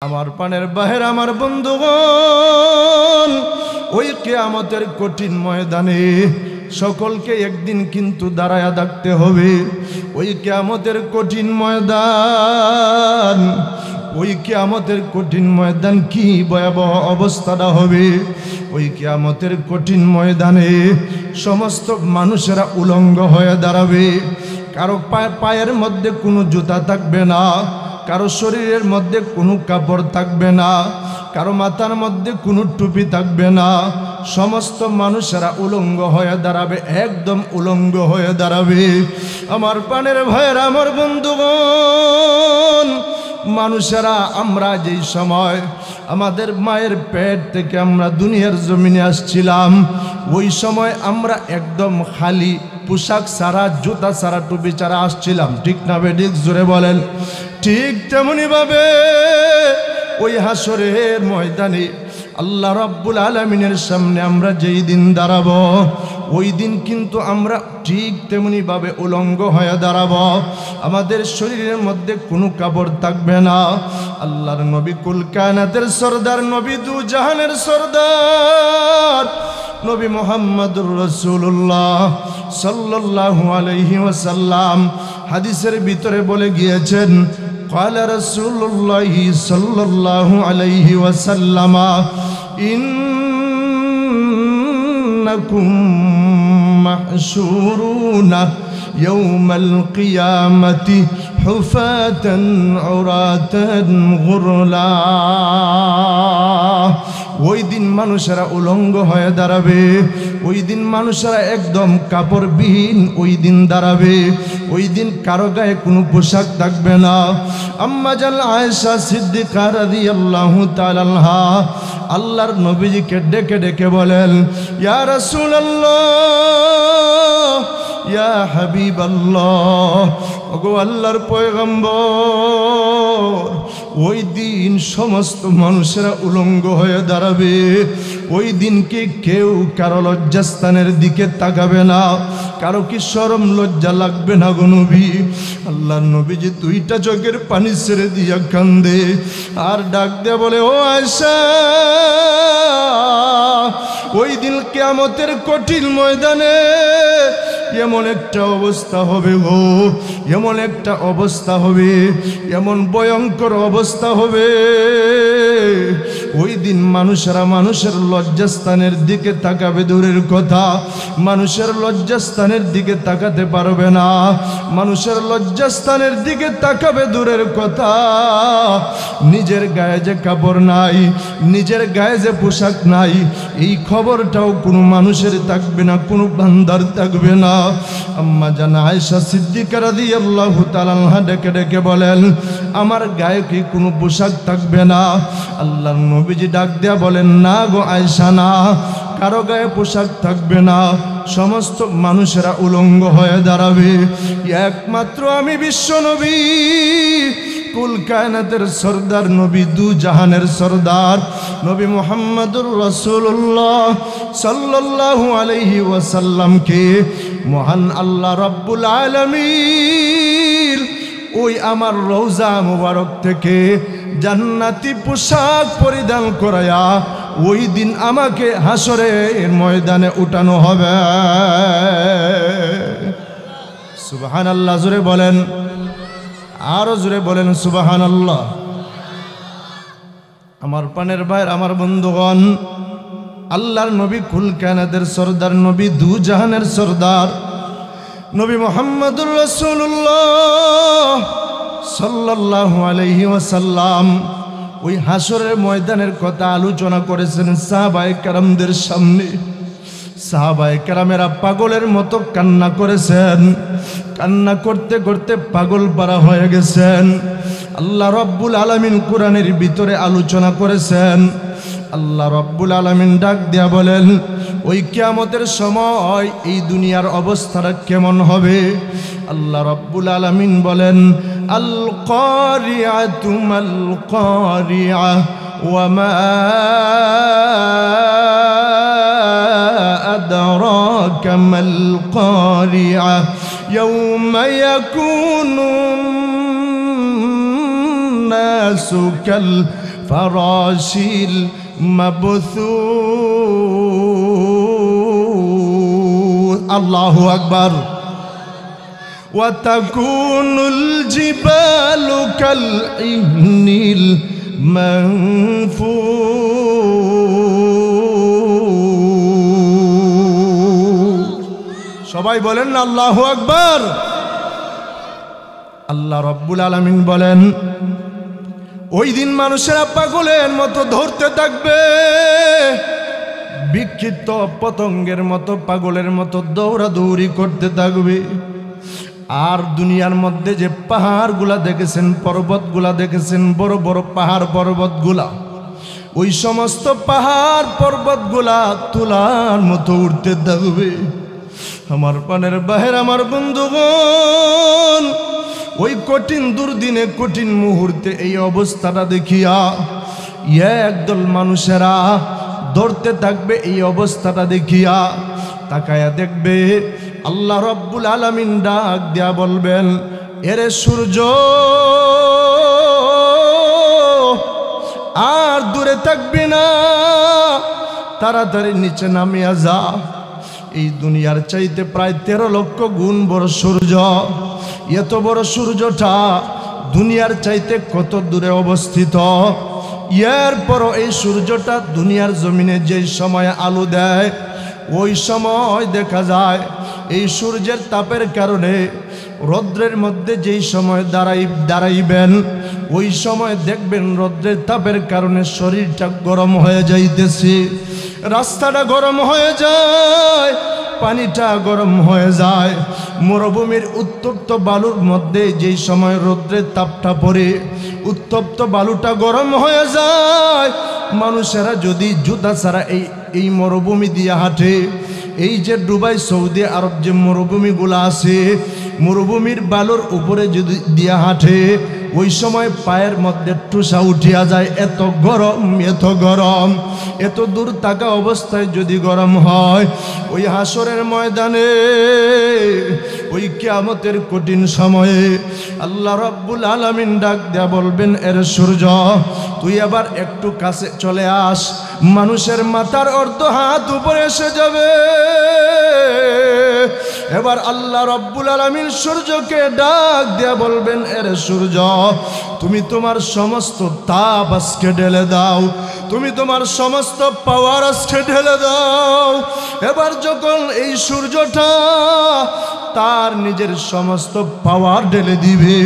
আমার পানের বাহির আমার বন্ধুগণ, ওই কিয়ামতের কঠিন ময়দানে সকলকে একদিন কিন্তু দাঁড়ায়া থাকতে হবে। ওই কিয়ামতের কঠিন ময়দান, ওই কিয়ামতের কঠিন ময়দান কি ভয়াবহ অবস্থাটা হবে। ওই কিয়ামতের কঠিন ময়দানে সমস্ত মানুষেরা উলঙ্গ হয়ে দাঁড়াবে। কারো পায়ের মধ্যে কোনো জুতা থাকবে না, কারো শরীরের মধ্যে কোনো কাপড় থাকবে না, কারো মাথার মধ্যে কোনো টুপি থাকবে না। সমস্ত মানুষেরা উলঙ্গ হয়ে দাঁড়াবে, একদম উলঙ্গ হয়ে দাঁড়াবে। আমার প্রাণের ভাইয়েরা, আমার বন্ধুগণ, মানুষেরা আমরা যেই সময় আমাদের মায়ের পেট থেকে আমরা দুনিয়ার জমিনে আসছিলাম, ওই সময় আমরা একদম খালি পোশাক ছাড়া, জুতা ছাড়া, টুপি ছাড়া আসছিলাম। ঠিক না বেঠিক? জোরে বলেন। ঠিক তেমনিভাবে ওই হাসরের ময়দানে আল্লাহ রাব্বুল আলামিনের সামনে আমরা যেই দিন দাঁড়াবো, ওই দিন কিন্তু আমরা ঠিক তেমনিভাবে উলঙ্গ হয়ে দাঁড়াবো। আমাদের শরীরের মধ্যে কোনো কাপড় থাকবে না। আল্লাহর নবী কুল কায়নাতের সরদার, নবী দু জাহানের সরদার, নবী মুহাম্মদুর রাসূলুল্লাহ সাল্লাল্লাহু আলাইহি ওয়াসাল্লাম হাদিসের ভিতরে বলে গিয়েছেন, ক্বালা রাসূলুল্লাহ সাল্লাল্লাহু আলাইহি ওয়াসাল্লাম, ইন্নাকুম মাহশুরুনা ইয়াউমাল কিয়ামাতি হুফাতান উরাতান গুরলা। ওই দিন মানুষেরা উলঙ্গ হয়ে দাঁড়াবে। ওই দিন মানুষেরা একদম কাপড়বিহীন ওই দিন দাঁড়াবে। ওই দিন কারো গায়ে কোনো পোশাক থাকবে না। আম্মা জান আয়েশা সিদ্দিকা রাদিয়াল্লাহু তাআলা আনহা আল্লাহর নবীজিকে ডেকে ডেকে বলেন, ইয়া রাসূলুল্লাহ, ইয়া হাবিবাল্লাহ, ওগো আল্লাহর পয়গম্বর, ওই দিন সমস্ত মানুষেরা উলঙ্গ হয়ে দাঁড়াবে। ওই দিনকে কেউ কারো লজ্জাস্থানের দিকে তাকাবে না। কারো কি শরম লজ্জা লাগবে না গো নবী? আল্লাহর নবীজি দুইটা চোখের পানি ছেড়ে দিয়া কান্দে আর ডাক দেয়া বলে, ও আয়েশা, ওই দিন কিয়ামতের কঠিন ময়দানে এমন একটা অবস্থা হবে গো, এমন একটা অবস্থা হবে, এমন ভয়ঙ্কর অবস্থা হবে। ওই দিন মানুষেরা মানুষের লজ্জাস্থানের দিকে তাকাবে দূরের কথা, মানুষের লজ্জাস্থানের দিকে তাকাতে পারবে না। মানুষের লজ্জাস্থানের দিকে তাকাবে দূরের কথা, নিজের গায়ে যে কাপড় নাই, নিজের গায়ে যে পোশাক নাই, এই খবরটাও কোনো মানুষের থাকবে না, কোনো বান্দার থাকবে না। আম্মা জান আয়েশা সিদ্দিকা রাদিয়াল্লাহু তাআলা আনহা ডেকে ডেকে বলেন, আমার গায়ে কি কোনো পোশাক থাকবে না? আল্লাহর নবীজি ডাক দেয়া বলেন, না গো আয়েশা, না, কারো গায়ে পোশাক থাকবে না। সমস্ত মানুষেরা উলঙ্গ হয়ে দাঁড়াবে। একমাত্র আমি বিশ্ব নবী, কুল কায়নাতের সরদার, নবী দু জাহানের সরদার, নবী মুহাম্মদুর রাসূলুল্লাহ সাল্লাল্লাহু আলাইহি ওয়াসাল্লামকে মহান আল্লাহ রাব্বুল আলামিন ওই আমার রওজা মুবারক থেকে জান্নাতি পোশাক পরিধান করায়া ওই দিন আমাকে হাসরের ময়দানে উঠানো হবে। সুবহানাল্লাহ, জোরে বলেন, আরো জোরে বলেন সুবহানাল্লাহ। আমার পানের ভাইয়ের, আমার বন্ধুগণ, আল্লাহর নবী কুল কায়নাতের সরদার, নবী দু জাহানের সরদার, নবী মুহাম্মদুর রাসূলুল্লাহ সাল্লাল্লাহু আলাইহি ওয়াসাল্লাম ওই হাসরের ময়দানের কথা আলোচনা করেছেন সাহাবায়ে কেরামদের সামনে। সাহাবায়ে কেরামেরা পাগলের মতো কান্না করেছেন। কান্না করতে করতে পাগল পারা হয়ে গেছেন। আল্লাহ রাব্বুল আলামিন কোরআনের ভিতরে আলোচনা করেছেন। আল্লাহ রাব্বুল আলামিন ডাক দিয়া বলেন, ওই কিয়ামতের সময় এই দুনিয়ার অবস্থাটা কেমন হবে? আল্লাহ রাব্বুল আলামিন বলেন, আল কারিআতু মাল কারিআ ওয়া মা আদরাকা মাল কারিআ ইয়াউমা ইয়াকুনু الناس ফারাশিল মাবসুস। আল্লাহু আকবার। ওয়া তাকুনুল জিবালু কাল ইহনিল মানফুস। সবাই বলেন না আল্লাহু আকবার। আল্লাহ রাব্বুল আলামিন বলেন ওই দিন মানুষেরা পাগলের মতো ধরতে থাকবে, বিক্ষিপ্ত পতঙ্গের মতো পাগলের মতো দৌড়াদৌড়ি করতে থাকবে। আর দুনিয়ার মধ্যে যে পাহাড়গুলা দেখেছেন, পর্বতগুলা দেখেছেন, বড় বড় পাহাড় পর্বতগুলা, ওই সমস্ত পাহাড় পর্বতগুলা তুলার মতো উঠতে থাকবে। আমার পানের বাহির আমার বন্ধুগণ, ওই কঠিন দুর্দিনে কঠিন মুহূর্তে এই অবস্থাটা দেখিয়া একদল মানুষেরা ধরতে থাকবে। এই অবস্থাটা দেখিয়া তাকায়া দেখবে আল্লাহ রাব্বুল আলামিন ডাক দিয়া বলবেন, এরে সূর্য আর দূরে থাকবি না, তাড়াতাড়ি নিচে নামিয়া যা। এই দুনিয়ার চাইতে প্রায় 13 লক্ষ গুণ বড় সূর্য। এত বড় সূর্যটা দুনিয়ার চাইতে কত দূরে অবস্থিত। এরপরও এই সূর্যটা দুনিয়ার জমিনে যে সময় আলো দেয়, ওই সময় দেখা যায় এই সূর্যের তাপের কারণে রৌদ্রের মধ্যে যেই সময় দাঁড়াইবেন, ওই সময় দেখবেন রৌদ্রের তাপের কারণে শরীরটা গরম হয়ে যাইতেছে, রাস্তাটা গরম হয়ে যায়, পানিটা গরম হয়ে যায়। মরুভূমির উত্তপ্ত বালুর মধ্যে যেই সময় রৌদ্রের তাপটা পড়ে উত্তপ্ত বালুটা গরম হয়ে যায়। মানুষেরা যদি জুতা ছাড়া এই মরুভূমি দিয়ে হাঁটে, এই যে দুবাই সৌদি আরব যে মরুভূমিগুলো আছে, মরুভূমির বালুর উপরে যদি দিয়া হাঁটে, ওই সময় পায়ের মধ্যে টুসা উঠিয়া যায়। এত গরম, এত গরম, এত দূর থাকা অবস্থায় যদি গরম হয়, ওই হাসরের ময়দানে, ওই কিয়ামতের কঠিন সময়ে আল্লাহ রাব্বুল আলামিন ডাক দেয়া বলবেন, এর সূর্য তুই আবার একটু কাছে চলে আস। মানুষের মাথার অর্ধ হাত উপরে এসে যাবে। এবার আল্লাহ রাব্বুল আলামিন সূর্যকে ডাক দেয়া বলবেন, এর সূর্য তুমি তোমার সমস্ত তাপ আজকে ঢেলে দাও, তুমি তোমার সমস্ত পাওয়ার আজকে ঢেলে দাও। এবার যখন এই সূর্যটা তার নিজের সমস্ত পাওয়ার ঢেলে দিবে,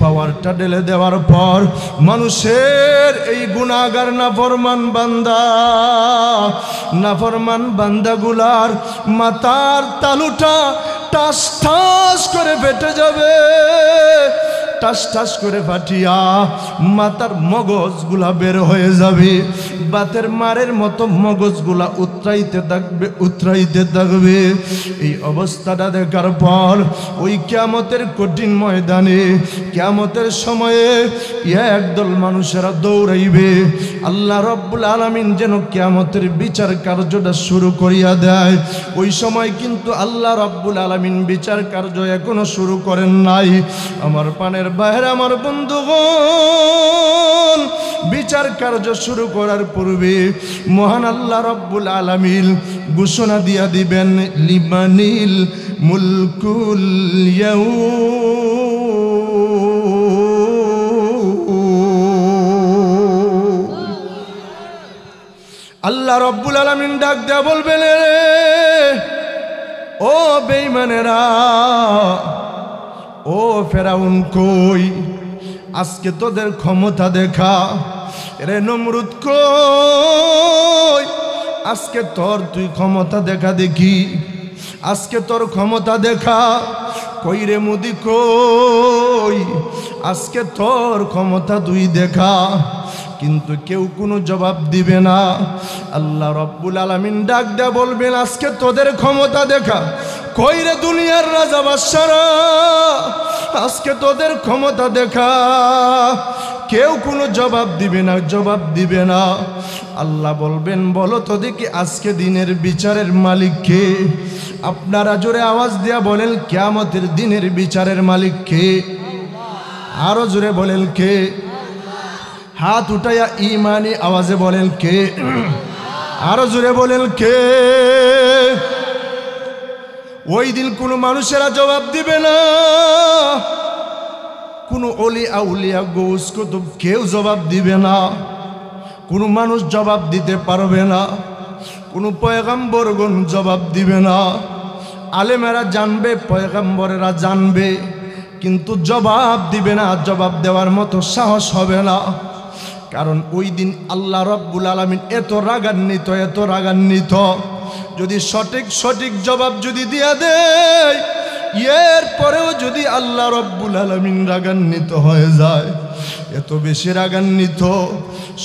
পাওয়ারটা ঢেলে দেওয়ার পর মানুষের এই গুনাহগার নাফরমান বান্দাগুলার মাথার তালুটা টাস টাস করে ফেটে যাবে। টাস টাস করে ফাটিয়া মাথার মগজগুলা বের হয়ে যাবে। বাতের মারের মতো মগজগুলা উতরাইতে থাকবে। এই অবস্থাটা দেখার পর ওই কিয়ামতের কঠিন ময়দানে, কিয়ামতের সময়ে একদল মানুষেরা দৌড়াইবে। আল্লাহ রাব্বুল আলামিন যেন কিয়ামতের বিচার কার্যটা শুরু করিয়া দেয়। ওই সময় কিন্তু আল্লাহ রাব্বুল আলামিন বিচার কার্য এখনো শুরু করেন নাই। আমার পানের বাইরে আমার বন্ধুগণ, বিচার কার্য শুরু করার পূর্বে মহান আল্লাহ রাব্বুল আলামিন ঘোষণা দিয়া দিবেন, লিমানিল মুলকুল ইয়াউম। আল্লাহ রাব্বুল আলামিন ডাক দেয়া বলবেন, ও বেঈমানেরা, ও ফেরাউন কই, আজকে তোদের ক্ষমতা দেখা। রে নমরুদ কই, আজকে তুই ক্ষমতা দেখা দেখি, আজকে তোর ক্ষমতা দেখা। কই রে মুদি কই, আজকে তোর ক্ষমতা তুই দেখা। কিন্তু কেউ কোনো জবাব দিবে না। আল্লাহ রাব্বুল আলামিন ডাক দেয়া বলবেন, আজকে তোদের ক্ষমতা দেখা। কই রে দুনিয়ার রাজা বাদশারা, আজকে তোদের ক্ষমতা দেখা। কেউ কোনো জবাব দিবে না। আল্লাহ বলবেন, বলো তো দেখি আজকে দিনের বিচারের মালিক কে? আপনারা জোরে আওয়াজ দিয়া বলেন, কিয়ামতের দিনের বিচারের মালিক কে? আরো জোরে বলেন কে? হাত উঠাইয়া ইমানি আওয়াজে বলেন কে? আরো জোরে বলেন কে? ওই দিন কোনো মানুষেরা জবাব দিবে না, কোনো অলি আউলিয়া গৌস কুতুব কেউ জবাব দিবে না, কোনো মানুষ জবাব দিতে পারবে না, কোনো পয়গম্বরগণ জবাব দিবে না। আলেমেরা জানবে, পয়গম্বরেরা জানবে, কিন্তু জবাব দিবে না, জবাব দেওয়ার মতো সাহস হবে না। কারণ ওই দিন আল্লাহ রাব্বুল আলামিন এত রাগান্বিত, এত রাগান্বিত, যদি সঠিক জবাব যদি দিয়া দেয়, এর পরেও যদি আল্লাহ রাব্বুল আলামিন রাগান্বিত হয়ে যায়, এত বেশি রাগান্বিত,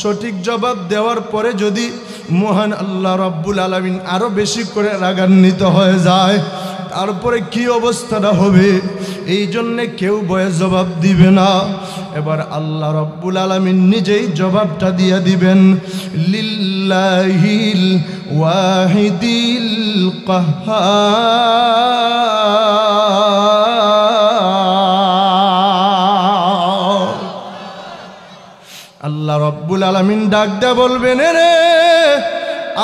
সঠিক জবাব দেওয়ার পরে যদি মহান আল্লাহ রাব্বুল আলামিন আরো বেশি করে রাগান্বিত হয়ে যায়, তারপরে কি অবস্থাটা হবে? এই জন্যে কেউ ভয়ে জবাব দিবে না। এবার আল্লাহ রাব্বুল আলামিন নিজেই জবাবটা দিয়ে দিবেন, লিল্লাহিল ওয়াহিদিল কাহ্হার। আল্লাহ রাব্বুল আলামিন ডাক দেয়া বলবেন, রে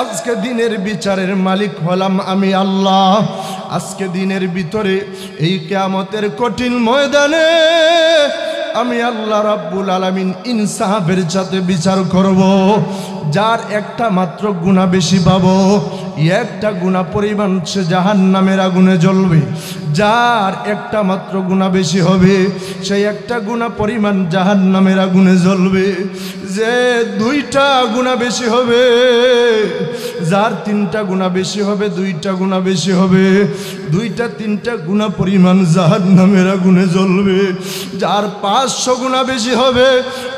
আজকে দিনের বিচারের মালিক হলাম আমি আল্লাহ। আজকে দিনের ভিতরে এই কিয়ামতের কঠিন ময়দানে আমি আল্লাহ রাব্বুল আলামিন ইনসাফের সাথে বিচার করব। যার একটা মাত্র গুনাহ বেশি পাবো, একটা গুনাহ পরিমাণ সে জাহান্নামের আগুনে জ্বলবে। যার একটা মাত্র গুনাহ বেশি হবে, সেই একটা গুনাহ পরিমাণ জাহান্নামের আগুনে জ্বলবে। যে দুইটা গুনাহ বেশি হবে, যার তিনটা গুনাহ বেশি হবে, দুইটা গুনাহ বেশি হবে, দুইটা তিনটা গুনাহ পরিমাণ জাহান্নামের আগুনে জ্বলবে। যার 500 গুনাহ বেশি হবে,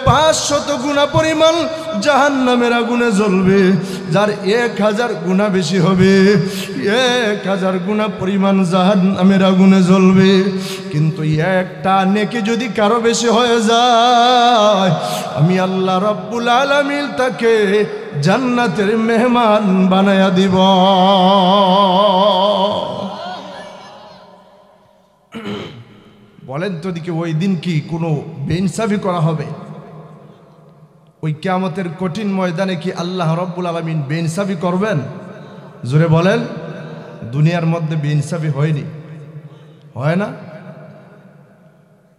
500 গুনাহ পরিমাণ জাহান্নামের আগুনে জ্বলবে। যার 1000 গুনাহ বেশি হবে, 1000 গুনাহ পরিমাণ জাহান্নামের আগুনে জ্বলবে। কিন্তু একটা নেকি যদি কারো বেশি হয়ে যায়, আমি আল্লাহ রাব্বুল আলামিন তাকে জান্নাতের মেহমান বানায়া দিব। বলেন তো দিকে ওই দিন কি কোনো বেইনসাফি করা হবে? ওই কিয়ামতের কঠিন ময়দানে কি আল্লাহ রাব্বুল আলামিন বেইনসাফি করবেন? জোরে বলেন। দুনিয়ার মধ্যে বেইনসাফি হয়নি, হয় না?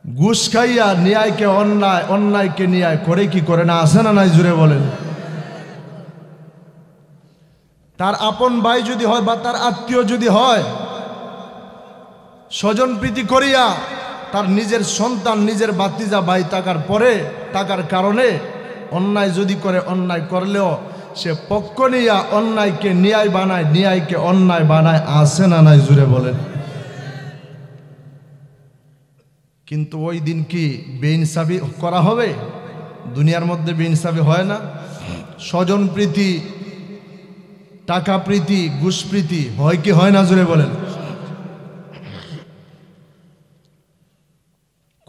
ঘুষ খাইয়া ন্যায়কে অন্যায়, অন্যায়কে ন্যায় করে কি করে না, আছে না নাই? জোরে বলেন। তার আপন ভাই যদি হয় বা তার আত্মীয় যদি হয়, স্বজন প্রীতি করিয়া তার নিজের সন্তান, নিজের ভাতিজা ভাই টাকার কারণে অন্যায় যদি করে, অন্যায় করলেও সে পক্ষ নিয়া অন্যায়কে ন্যায় বানায়, ন্যায়কে অন্যায় বানায়, আছে না নাই? জুড়ে বলেন। কিন্তু ওই দিন কি বেইনসাফি করা হবে? দুনিয়ার মধ্যে বেইনসাফি হয় না? স্বজন প্রীতি, টাকা প্রীতি, ঘুষ প্রীতি হয় কি হয় না? জুড়ে বলেন।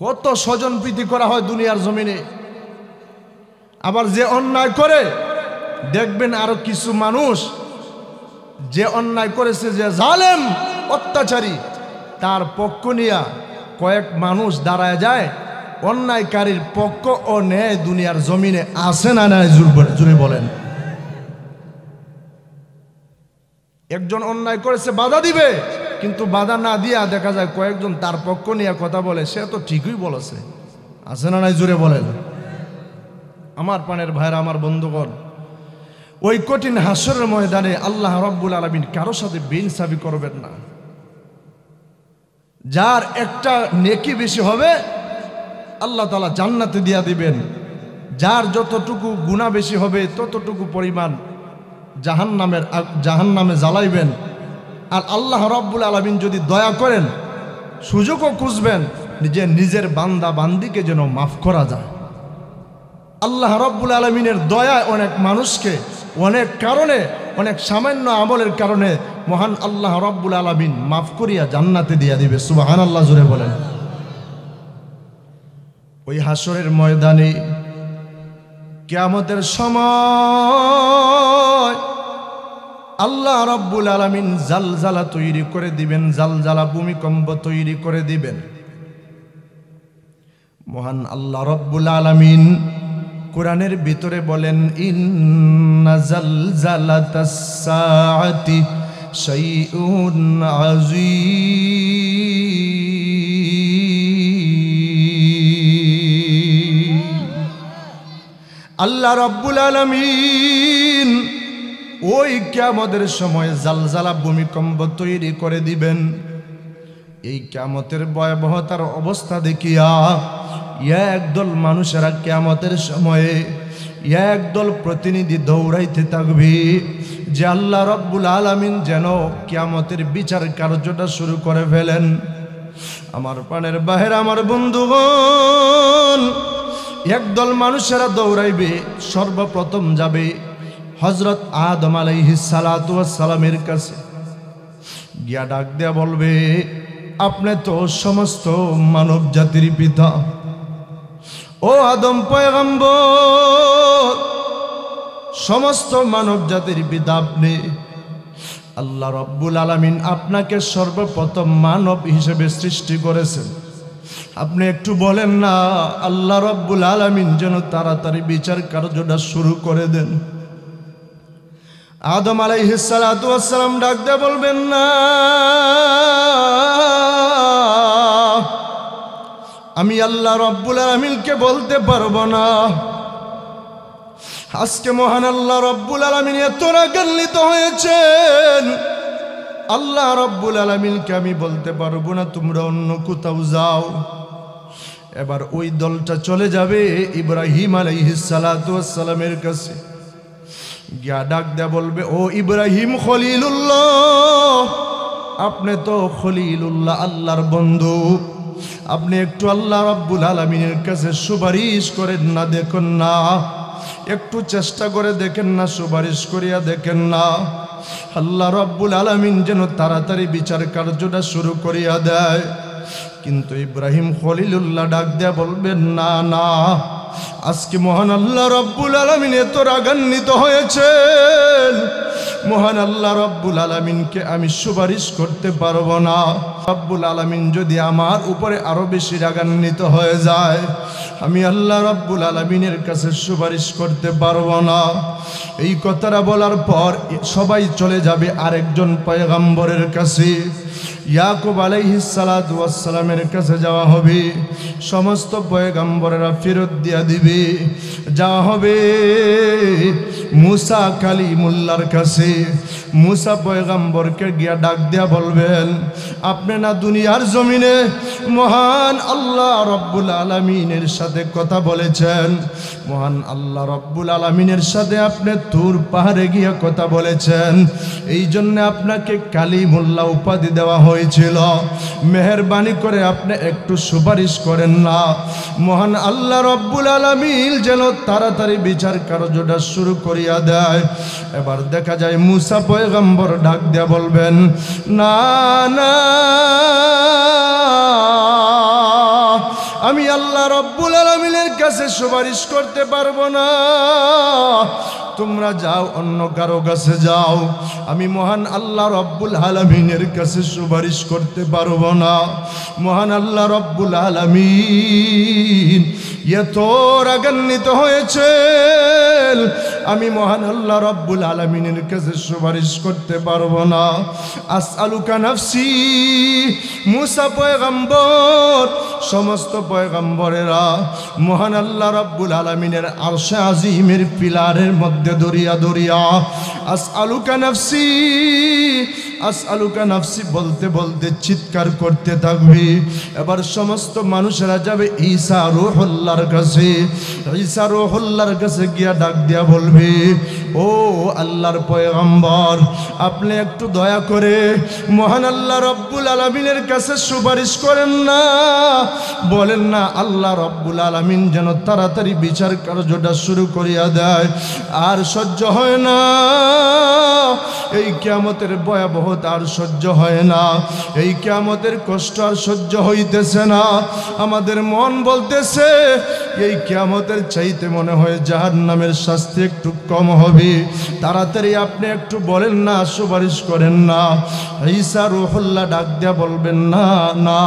কত স্বজন প্রীতি করা হয় দুনিয়ার জমিনে। আবার যে অন্যায় করে, দেখবেন আরো কিছু মানুষ যে অন্যায় করেছে, যে জালেম অত্যাচারী, তার পক্ষ নিয়া কয়েক মানুষ দাঁড়ায় যায়। অন্যায়কারীর পক্ষ ও ন্যায় দুনিয়ার জমিনে আছে না নাই? জুড়ে বলেন। একজন অন্যায় করেছে, বাধা দিবে, কিন্তু বাধা না দিয়া দেখা যায় কয়েকজন তার পক্ষ নিয়ে কথা বলে, সে তো ঠিকই বলেছে, আছে না নাই? জুড়ে বলেন। আমার প্রাণের ভাইরা, আমার বন্ধুগণ, ওই কঠিন হাসরের ময়দানে আল্লাহ রাব্বুল আলামিন কারো সাথে বেইনসাফি করবেন না। যার একটা নেকি বেশি হবে, আল্লাহ তাআলা জান্নাতে দিয়া দিবেন। যার যতটুকু গুনাহ বেশি হবে, ততটুকু পরিমাণ জাহান্নামে জ্বালাইবেন। আর আল্লাহ রাব্বুল আলামিন যদি দয়া করেন, সুযোগও খুঁজবেন যে নিজের বান্দা বান্দিকে যেন মাফ করা যায়। আল্লাহ রাব্বুল আলামিনের দয়ায় অনেক মানুষকে অনেক কারণে, অনেক সামান্য আমলের কারণে মহান আল্লাহ রাব্বুল আলামিন মাফ করিয়া জান্নাতে দিয়া দিবে। সুবহানাল্লাহ, জোরে বলেন। ওই হাসরের ময়দানে কিয়ামতের সময় আল্লাহ রাব্বুল আলামিন জালজালা তৈরি করে দিবেন, জালজালা ভূমিকম্প তৈরি করে দিবেন। মহান আল্লাহ রাব্বুল আলামিন কোরআনের ভিতরে বলেন ইন্না জালজালাতাস সাআতি শাইউন আযীম। আল্লাহ রাব্বুল আলামিন ওই কিয়ামতের সময় জালজালা ভূমিকম্প তৈরি করে দিবেন। এই কিয়ামতের ভয়াবহতার অবস্থা দেখিয়া একদল মানুষেরা কিয়ামতের সময়ে একদল প্রতিনিধি দৌড়াইতে থাকবে যে আল্লাহ রাব্বুল আলামিন যেন কিয়ামতের বিচার কার্যটা শুরু করে ফেলেন। আমার প্রাণের বাহির আমার বন্ধুগণ, একদল মানুষেরা দৌড়াইবে, সর্বপ্রথম যাবে হযরত আদম আলাইহিস সালাতু ওয়াস সালামের কাছে, গিয়া ডাক দেয়া বলবে, আপনি তো সমস্ত মানব জাতির পিতা, ও আদম পয়গম্বর, সমস্ত মানব জাতির পিতা আপনি। আল্লাহ রাব্বুল আলামিন আপনাকে সর্বপ্রথম মানব হিসেবে সৃষ্টি করেছেন। আপনি একটু বলেন না আল্লাহ রাব্বুল আলামিন যেন তাড়াতাড়ি বিচার কার্যটা শুরু করে দেন। আদম আলাইহিস সালাতু ওয়াস সালাম ডাক দিয়ে বলবেন, না, আমি আল্লাহ রাব্বুল আলামিনকে বলতে পারবো না। আজকে মহান আল্লাহ রাব্বুল আলামিন এত রাগান্বিত হয়েছেন, আল্লাহ রাব্বুল আলামিনকে আমি বলতে পারবো না, তোমরা অন্য কোথাও যাও। এবার ওই দলটা চলে যাবে ইব্রাহিম আলাইহিস সালাতু ওয়াস সালামের কাছে, গিয়া ডাক দেয়া বলবে, ও ইব্রাহিম খলিলুল্লাহ, আপনি তো খলিলুল্লাহ, আল্লাহর বন্ধু, আপনি একটু আল্লাহ রাব্বুল আলামিনের কাছে সুপারিশ করেন না, দেখুন না, একটু চেষ্টা করে দেখেন না, সুপারিশ করিয়া দেখেন না, আল্লাহ রাব্বুল আলামিন যেন তাড়াতাড়ি বিচার কার্যটা শুরু করিয়া দেয়। কিন্তু ইব্রাহিম খলিলুল্লাহ ডাক দেয়া বলবেন, না না, আজকে মহান আল্লাহ রাব্বুল আলামিন এত রাগান্বিত হয়েছেন, মহান আল্লাহ রাব্বুল আলামিনকে আমি সুপারিশ করতে পারবো না। রাব্বুল আলামিন যদি আমার উপরে আরো বেশি রাগান্বিত হয়ে যায়, আমি আল্লাহ রাব্বুল আলামিনের কাছে সুপারিশ করতে পারবো না। এই কথাটা বলার পর সবাই চলে যাবে আরেকজন পয়গম্বরের কাছে, ইয়াকুব আলাইহিস সালাতু ওয়াস সালামের কাছে যাওয়া হবে। সমস্ত পয়গম্বরেরা ফেরত দিয়া দিবে। যাওয়া হবে মুসা কালিমুল্লাহর কাছে। মুসা পয়গম্বরকে গিয়া ডাক দিয়া বলবেন, আপনি না দুনিয়ার জমিনে মহান আল্লাহ রাব্বুল আলামিনের সাথে কথা বলেছেন, মহান আল্লাহ রাব্বুল আলামিনের সাথে আপনি তুর পাহাড়ে গিয়া কথা বলেছেন, এই জন্য আপনাকে কালিমুল্লাহ উপাধি দেওয়া হয়েছিল। মেহেরবানি করে আপনি একটু সুপারিশ করেন না, মহান আল্লাহ রাব্বুল আলামিন যেন তাড়াতাড়ি বিচার কার্যটা শুরু করিয়া দেয়। এবার দেখা যায় মুসা পয়গম্বর ডাক দিয়া বলবেন, না না, আমি আল্লাহ রাব্বুল আলামিনের কাছে সুপারিশ করতে পারবো না, তোমরা যাও অন্য কারো কাছে যাও, আমি মহান আল্লাহ রাব্বুল আলামিনের কাছে সুপারিশ করতে পারবো না। মহান আল্লাহ রাব্বুল আলামিন এত রাগান্বিত হয়েছেন, আমি মহান আল্লাহ রাব্বুল আলামিনের কাছে সুপারিশ করতে পারবো না। আসআলুকা নাফসি, মুসা পয়গম্বর, সমস্ত পয়গম্বরেরা মহান আল্লাহ রাব্বুল আলামিনের আরশে আজিমের পিলারের মধ্যে দরিয়া দরিয়া আসআলুকা নাফসি, আসআলুকা নাফসি বলতে বলতে চিৎকার করতে থাকবে। এবার সমস্ত মানুষেরা যাবে ঈসা রূহুল্লাহর কাছে। ঈসা রূহুল্লাহর কাছে গিয়া ডাক দিয়া বলবে, ও আল্লাহর পয়গম্বর, আপনি একটু দয়া করে মহান আল্লাহ রাব্বুল আলামিনের কাছে সুপারিশ করেন না, বলেন না আল্লাহ রাব্বুল আলামিন যেন তাড়াতাড়ি বিচার কার্যটা শুরু করিয়া দেয়। আর সহ্য হয় না, এই কিয়ামতের ভয়াবহতা আর সহ্য হয় না, এই কিয়ামতের কষ্ট আর সহ্য হইতেছে না। আমাদের মন বলতেছে এই কিয়ামতের চাইতে মনে হয় জাহান্নামের শাস্তি একটু কম হবে, তাড়াতাড়ি আপনি একটু বলেন না, সুপারিশ করেন না। ঈসা রূহুল্লাহ ডাক দিয়া বলবেন, না না,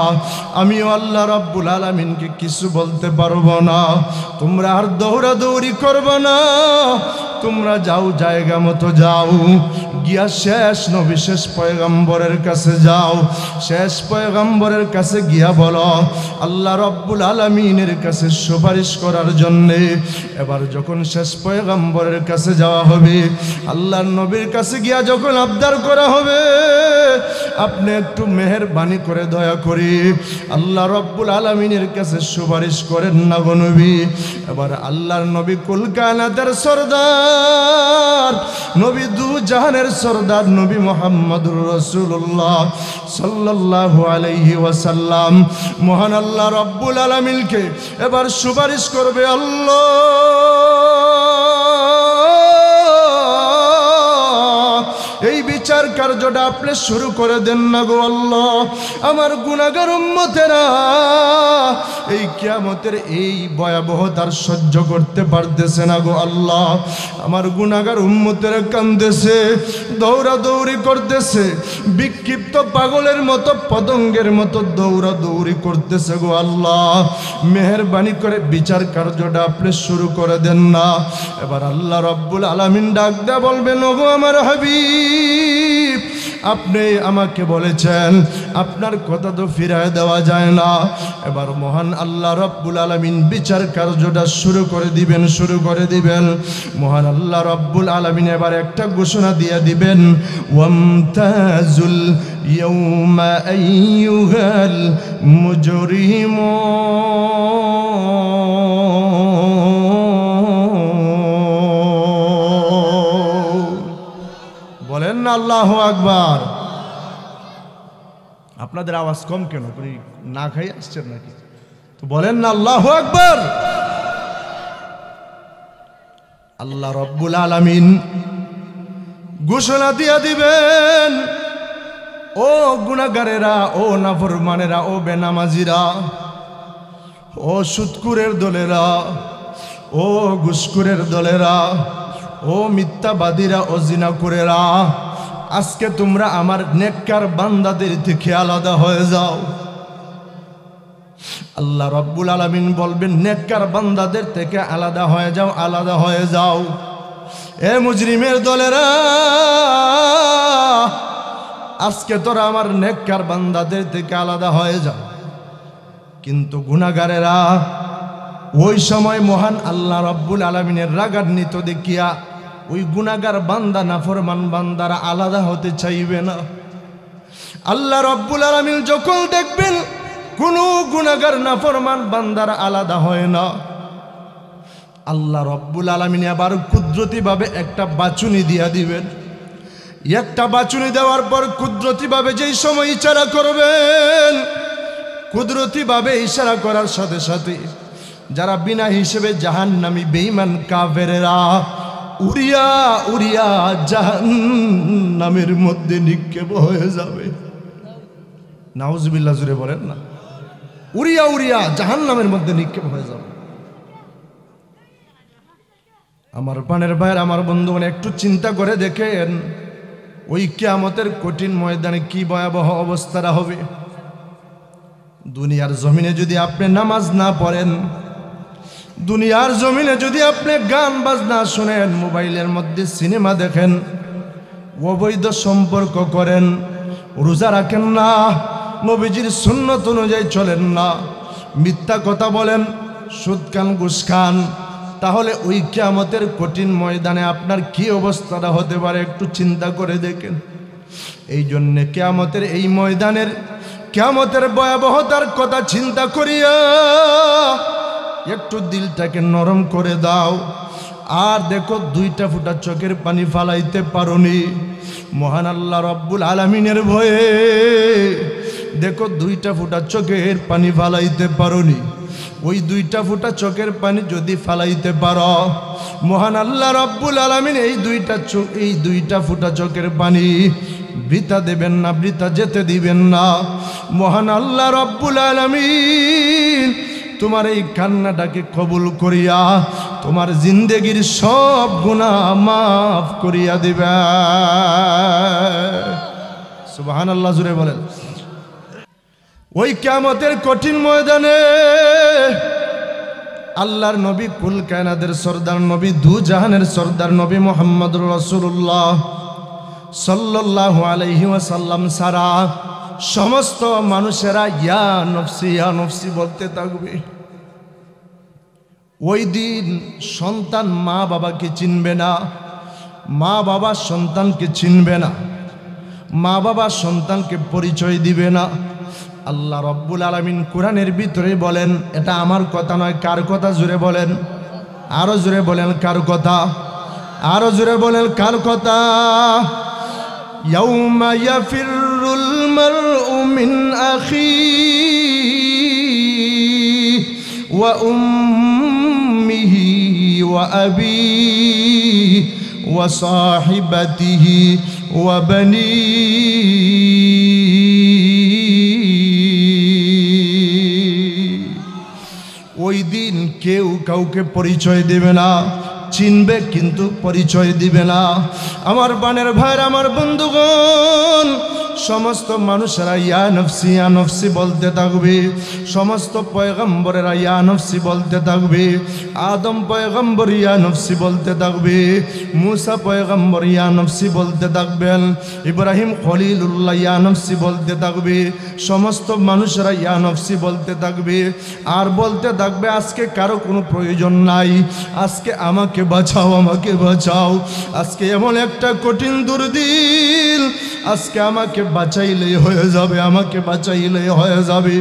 আমিও আল্লাহ রাব্বুল আলামিনকে কিছু বলতে পারবো না, তোমরা আর দৌড়াদৌড়ি করবে না, তোমরা যাও, জায়গা মতো যাও, গিয়া শেষ নবী শেষ পয়গম্বরের কাছে যাও, শেষ পয়গম্বরের কাছে গিয়া বলো আল্লাহ রাব্বুল আলামিনের কাছে সুপারিশ করার জন্যে। এবার যখন শেষ পয়গম্বরের কাছে যাওয়া হবে, আল্লাহর নবীর কাছে গিয়া যখন আবদার করা হবে, আপনি একটু মেহেরবানি করে দয়া করে আল্লাহ রাব্বুল আলামিনের কাছে সুপারিশ করেন না গো নবী। এবার আল্লাহর নবী কুল কায়নাতের সরদার, নবী দু জাহানের সরদার, নবী মুহাম্মদুর রাসূলুল্লাহ সাল্লাল্লাহু আলাইহি ওয়াসাল্লাম মহান আল্লাহ রাব্বুল আলামিনকে এবার সুপারিশ করবে, আল্লাহ এই বিচার কার্যটা আপনি শুরু করে দেন না গো আল্লাহ। আমার গুনাহগার উম্মতেরা এই কিয়ামতের এই ভয়াবহতার সহ্য করতে পারতেছে না গো আল্লাহ। আমার গুনাহগার উম্মতেরা কাঁদতেছে, দৌড়াদৌড়ি করতেছে, বিক্ষিপ্ত পাগলের মতো পতঙ্গের মতো দৌড়াদৌড়ি করতেছে গো আল্লাহ। মেহেরবানি করে বিচার কার্যটা আপনি শুরু করে দেন না। এবার আল্লাহ রাব্বুল আলামিন ডাক দেয়া বলবেন, ওগো আমার হাবিব, আপনি আমাকে বলেছেন, আপনার কথা তো ফিরায় দেওয়া যায় না। এবার মহান আল্লাহ রাব্বুল আলামিন বিচার কার্যটা শুরু করে দিবেন। মহান আল্লাহ রাব্বুল আলামিন এবার একটা ঘোষণা দিয়ে দিবেন, ওয়ামতাজুল ইয়াউমা আইয়ুহাল মুজরিমুন। বলেন না আল্লাহু আকবার। আপনাদের আওয়াজ কম কেন? না খাই আসছেন নাকি? তো বলেন না আল্লাহু আকবার। আল্লাহ রাব্বুল আলামিন ঘোষণা দিয়া দিবেন, ও গুনাহগারেরা, ও নাফরমানেরা, ও বেনামাজিরা, ও সুদকুরের দলেরা, ও ঘুষখোরের দলেরা, ও মিথ্যাবাদীরা, ও জিনাকুরেরা, আজকে তোমরা আমার নেককার বান্দাদের থেকে আলাদা হয়ে যাও। আল্লাহ রাব্বুল আলামিন বলবেন, নেককার বান্দাদের থেকে আলাদা হয়ে যাও, আলাদা হয়ে যাও। এ মুজরিমের দলেরা, আজকে তোরা আমার নেককার বান্দাদের থেকে আলাদা হয়ে যাও। কিন্তু গুনাহগারেরা ওই সময় মহান আল্লাহ রাব্বুল আলামিনের রাগান্বিত দেখিয়া ওই গুনাহগার বান্দা, নাফরমান বান্দারা আলাদা হতে চাইবে না। আল্লাহ রাব্বুল আলামিন যখন দেখবেন কোন গুনাহগার নাফরমান বান্দারা আলাদা হয় না, আল্লাহ রাব্বুল আলামিন আবার কুদরতিভাবে একটা বাচুনি দিয়া দিবেন। একটা বাচুনি দেওয়ার পর কুদরতিভাবে যেই সময় ইশারা করবেন, কুদরতিভাবে ইশারা করার সাথে সাথে যারা বিনা হিসেবে জাহান্নামী বেঈমান কাফেরেরা উড়িয়া উড়িয়া জাহান্নামের মধ্যে নিক্ষেপ হয়ে যাবে। নাউজুবিল্লাহ, জুড়ে বলেন না। উড়িয়া উড়িয়া জাহান্নামের মধ্যে নিক্ষেপ হয়ে যাবে। আমার প্রাণের ভাইয়ের, আমার বন্ধুগণ, একটু চিন্তা করে দেখেন ওই কিয়ামতের কঠিন ময়দানে কি ভয়াবহ অবস্থাটা হবে। দুনিয়ার জমিনে যদি আপনি নামাজ না পড়েন, দুনিয়ার জমিনে যদি আপনি গান বাজনা শুনেন, মোবাইলের মধ্যে সিনেমা দেখেন, অবৈধ সম্পর্ক করেন, রোজা রাখেন না, নবীজির সুন্নত অনুযায়ী চলেন না, মিথ্যা কথা বলেন, সুদ খান, ঘুষ খান, তাহলে ওই কিয়ামতের কঠিন ময়দানে আপনার কি অবস্থাটা হতে পারে একটু চিন্তা করে দেখেন। এই জন্যে কিয়ামতের এই ময়দানের, কিয়ামতের ভয়াবহতার কথা চিন্তা করিয়া একটু দিলটাকে নরম করে দাও। আর দেখো, দুইটা ফুটা চোখের পানি ফালাইতে পারোনি মহান আল্লাহ রাব্বুল আলামিনের ভয়ে। দেখো, দুইটা ফুটা চোখের পানি ফালাইতে পারোনি। ওই দুইটা ফুটা চোখের পানি যদি ফালাইতে পারো, মহান আল্লাহ রাব্বুল আলামিন এই দুইটা ফুটা চোখের পানি বৃথা দেবেন না, বৃথা যেতে দিবেন না। মহান আল্লাহ রাব্বুল আলামিন তোমার এই কান্নাটাকে কবুল করিয়া তোমার জিন্দেগির সব গুনাহ মাফ করিয়া দিবে। সুবহানাল্লাহ, জোরে বলেন। ওই কিয়ামতের কঠিন ময়দানে আল্লাহর নবী কুল কায়নাতের সরদার নবী দু জাহানের সরদার নবী মুহাম্মদুর রাসূলুল্লাহ সাল্লাল্লাহু আলাইহি ওয়াসাল্লাম সারা সমস্ত মানুষেরা ইয়া নফসি বলতে থাকবে। ওই দিন সন্তান মা বাবাকে চিনবে না, মা বাবা সন্তানকে চিনবে না, মা বাবা সন্তানকে পরিচয় দিবে না। আল্লাহ রব্বুল আলামিন কোরআনের ভিতরে বলেন, এটা আমার কথা নয়, কার কথা? জোরে বলেন, আরো জোরে বলেন কার কথা? আরো জোরে বলেন কার কথা? ইয়াউমা ইয়াফিরুল মারউ মিন আখিহি ওয়া উম্মিহি ওয়া আবিহি ওয়া সাহিবাতিহি ওয়া বানিহি। ওই দিন কেউ কাউকে পরিচয় দেবে না, চিনবে কিন্তু পরিচয় দিবে না। আমার বানের ভাইরা, আমার বন্ধুগণ, সমস্ত মানুষেরা ইয়া নফসি বলতে থাকবে। সমস্ত পয়গম্বরেরা ইয়া নফসি বলতে থাকবে। আদম পয়গম্বর ইয়া নফসি বলতে থাকবে, মুসা পয়গম্বর ইয়া নফসি বলতে থাকবেন, ইব্রাহিম খলিলুল্লাহ ইয়া নফসি বলতে থাকবে। সমস্ত মানুষেরা ইয়া নফসি বলতে থাকবে আর বলতে থাকবে, আজকে কারো কোনো প্রয়োজন নাই, আজকে আমাকে বাঁচাও, আমাকে বাঁচাও। আজকে এমন একটা কঠিন দুর্দিন, আজকে আমাকে বাঁচাইলেই হয়ে যাবে, আমাকে বাঁচাইলেই হয়ে যাবে।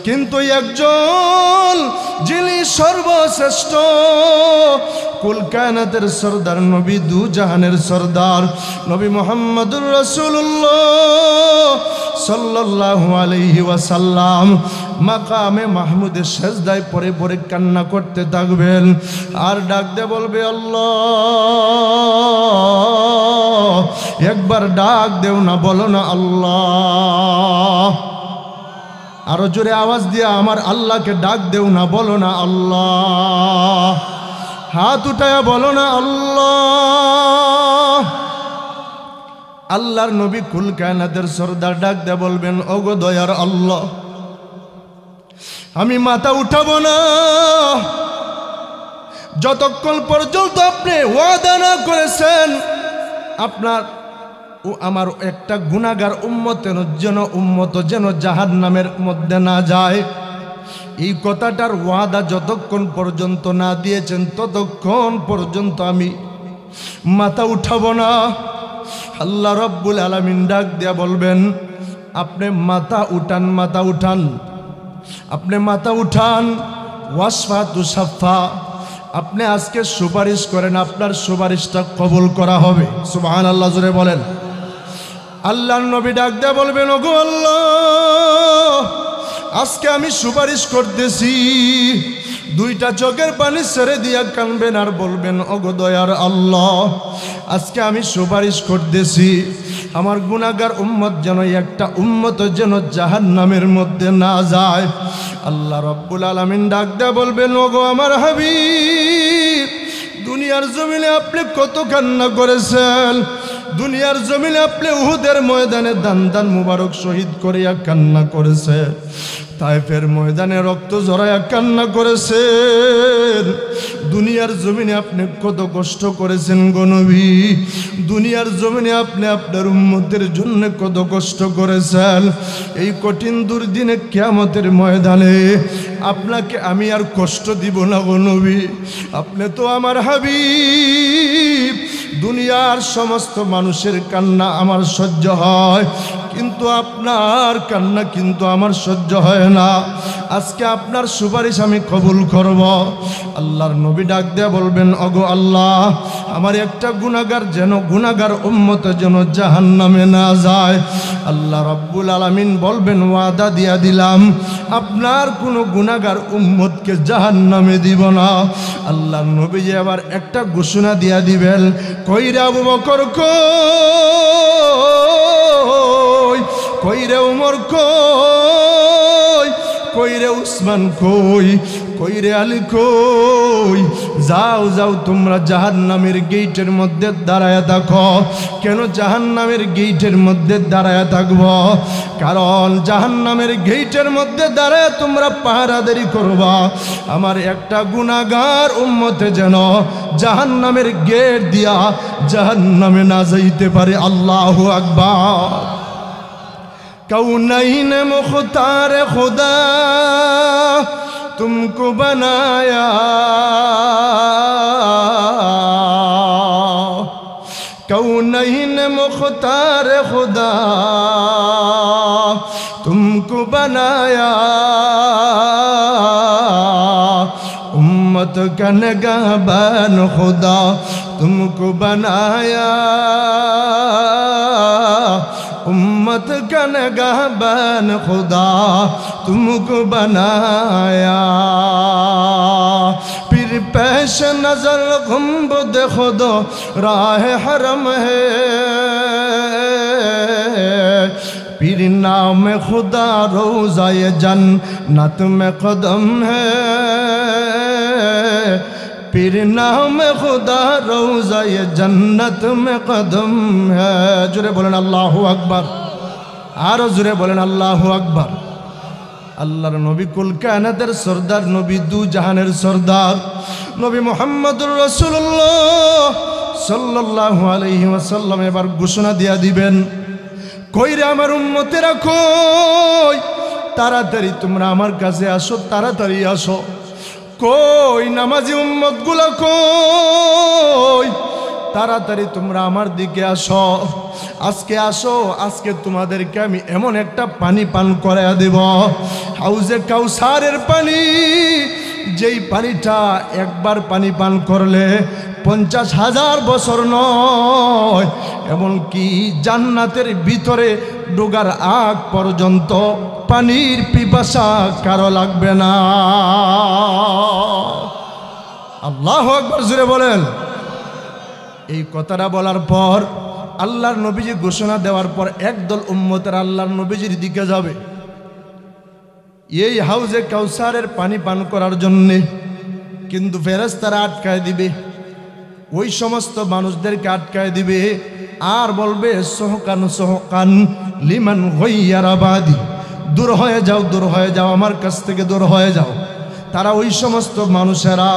কিন্তু একজন যিনি সর্বশ্রেষ্ঠ কুল কায়নাতের সরদার নবী দু জাহানের সরদার নবী মুহাম্মদুর রাসূলুল্লাহ সাল্লাল্লাহু আলাইহি ওয়াসাল্লাম মাকামে মাহমুদের সেজদায় পড়ে পড়ে কান্না করতে থাকবেন আর ডাক দিয়ে বলবে, আল্লাহ। একবার ডাক দেও না, বলো না আল্লাহ। আরো জোরে আওয়াজ দিয়ে আমার আল্লাহকে ডাক দেও না, বলো না আল্লাহ। হাত উঠায়া বলো না আল্লাহ। আল্লাহর নবী কুল কায়নাতের সরদার ডাক দিয়ে বলবেন, ওগো দয়ার আল্লাহ, আমি মাথা উঠাবো না যতক্ষণ পর্যন্ত আপনি ওয়াদা না করেছেন আপনার ও আমার একটা গুনাহগার উম্মত যেন জাহান্নামের মধ্যে না যায়। এই কথাটার ওয়াদা যতক্ষণ পর্যন্ত না দিয়েছেন ততক্ষণ পর্যন্ত আমি মাথা উঠাবো না। আল্লাহ রব্বুল আলামিন ডাক দিয়া বলবেন, আপনি মাথা উঠান, মাথা উঠান, আপনি মাথা উঠান। ওয়াসফা তু সাফা, আপনি আজকে সুপারিশ করেন, আপনার সুপারিশটা কবুল করা হবে। সুবহানাল্লাহ, জোরে বলেন। আল্লাহর নবী ডাক দিয়া বলবেন, ওগো আল্লাহ, আজকে আমি সুপারিশ করতেছি। দুইটা চোখের পানি ছেড়ে দিয়া কানবেন আর বলবেন, ওগো দয়ার আল্লাহ, আজকে আমি সুপারিশ করতেছি আমার গুনাহগার উম্মত যেন একটা উম্মত যেন জাহান্নামের মধ্যে না যায়। আল্লাহ রব্বুল আলামিন ডাক দেয়া বলবেন, ওগো আমার হাবিব, দুনিয়ার জমিনে আপনি কত কান্না করেছেন, দুনিয়ার জমিনে আপনি উহুদের ময়দানে দান দান মুবারক শহীদ করিয়া কান্না করেছেন, তায়েফের ময়দানে রক্ত ঝরাইয়া কান্না করেছেন। দুনিয়ার জমিনে আপনি কত কষ্ট করেছেন গো নবী, দুনিয়ার জমিনে আপনি আপনার উম্মতের জন্য কত কষ্ট করেছেন। এই কঠিন দুর্দিনে কিয়ামতের ময়দানে আপনাকে আমি আর কষ্ট দিব না গো নবী, আপনি তো আমার হাবিব। দুনিয়ার সমস্ত মানুষের কান্না আমার সহ্য হয়, কিন্তু আপনার কান্না কিন্তু আমার সহ্য হয় না। আজকে আপনার সুপারিশ আমি কবুল করব। আল্লাহর নবী ডাক দেয়া বলবেন, ওগো আল্লাহ, আমার একটা গুনাহগার উম্মত যেন জাহান্নামে না যায়। আল্লাহ রাব্বুল আলামিন বলবেন, ওয়াদা দিয়া দিলাম আপনার কোনো গুনাহগার উম্মতকে জাহান্নামে দিব না। আল্লাহর নবী যে আবার একটা ঘোষণা দিয়া দিবেন, কইরে আবু বকর কই, কইরে উমর কই, কই রে উসমান কই, কই রে আলী কই, যাও যাও তোমরা জাহান্নামের গেটের মধ্যে দাঁড়ায়া থাকো। কেন জাহান্নামের গেটের মধ্যে দাঁড়ায়া থাকবো? কারণ জাহান্নামের গেটের মধ্যে দাঁড়ায় তোমরা পাহারাদারি করবা, আমার একটা গুনাহগার উম্মতে যেন জাহান্নামের গেট দিয়া জাহান্নামে না যাইতে পারে। আল্লাহু আকবার। कौनैन मुख्तार खुदा तुमको बनाया, कौनैन मुख्तार खुदा तुमको बनाया, उम्मत का निगाहबान खुदा तुमको बनाया, उम्मत का निगाहबान खुदा तुमको बनाया। फिर पेश नजर गुंबद खुदा राह हरम है, फिर नाम खुदा रोज़ाए जन्नत में कदम है, फिर नाम खुदा रोज़ाए जन्नत में कदम है। जुरे बोलें अल्लाहु अकबर, आरो जुरे बोलें अल्लाहु अकबर। আল্লাহর নবী কুল কায়নাতের সরদার, নবী দু জাহানের সরদার, নবী মুহাম্মদুর রাসূলুল্লাহ সাল্লাল্লাহু আলাইহি ওয়াসাল্লাম এবার ঘোষণা দিয়া দিবেন, কই রে আমার উম্মতেরা কই, তাড়াতাড়ি তোমরা আমার কাছে আসো, তাড়াতাড়ি আসো। কই নামাজি উম্মতগুলো কই, তাড়াতাড়ি তোমরা আমার দিকে আসো, আজকে আসো, আজকে তোমাদেরকে আমি এমন একটা পানি পান করাইয়া দেব, হাউজে কাউসারের পানি, যেই পানিটা একবার পানি পান করলে 50,000 বছর নয়, এমনকি জান্নাতের ভিতরে ঢোকার আগ পর্যন্ত পানির পিপাসা কারো লাগবে না। আল্লাহু আকবার, জোরে বলেন। এই কথাটা বলার পর আল্লাহর নবীজি ঘোষণা দেওয়ার পর একদল উম্মতের আল্লাহর নবীজির দিকে যাবে এই হাউজে কাউসারের পানি পান করার জন্যে, কিন্তু ফেরেশতারা আটকায় দিবে, ওই সমস্ত মানুষদেরকে আটকায় দিবে আর বলবে সোহকান সোহকান লিমান গায়্যারা বাদি, দূর হয়ে যাও, দূর হয়ে যাও, আমার কাছ থেকে দূর হয়ে যাও। তারা ওই সমস্ত মানুষেরা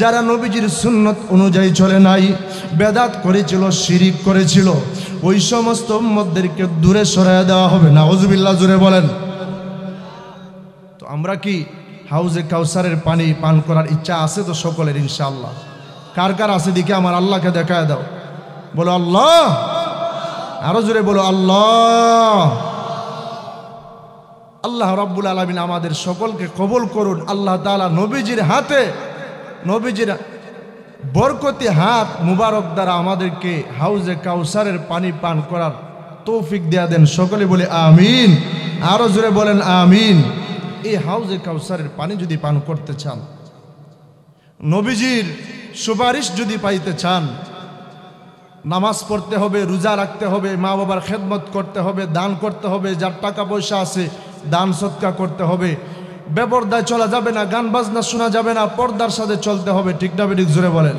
যারা নবীজির সুন্নত অনুযায়ী চলে নাই, বেদাত করেছিল, শিরিক করেছিল, ওই সমস্ত উম্মতদেরকে দূরে সরাইয়া দেওয়া হবে। নাউজুবিল্লাহ, জোরে বলেন। তো আমরা কি হাউজে কাউসারের পানি পান করার ইচ্ছা আছে তো সকলের ইনশাআল্লাহ? কার কার আছে দিকে আমার আল্লাহকে দেখায় দাও, বলো আল্লাহ, আরো জোরে বলো আল্লাহ। আল্লাহ রাব্বুল আলামিন আমাদের সকলকে কবুল করুন। আল্লাহ তাআলা নবীজির হাতে, নবীজির বরকতি হাত মুবারক দ্বারা আমাদেরকে হাউজে কাউসারের পানি পান করার তৌফিক দেয়া দেন। সকলে বলে আমিন, আরো জোরে বলেন আমিন। এই হাউজে কাউসারের পানি যদি পান করতে চান, নবীজির সুপারিশ যদি পাইতে চান, নামাজ পড়তে হবে, রোজা রাখতে হবে, মা বাবার খেদমত করতে হবে, দান করতে হবে, যার টাকা পয়সা আছে দান সদকা করতে হবে, বেপরদায় চলা যাবে না, গান বাজনা শোনা যাবে না, পর্দার সাথে চলতে হবে। ঠিক না বেঠিক? জোরে বলেন।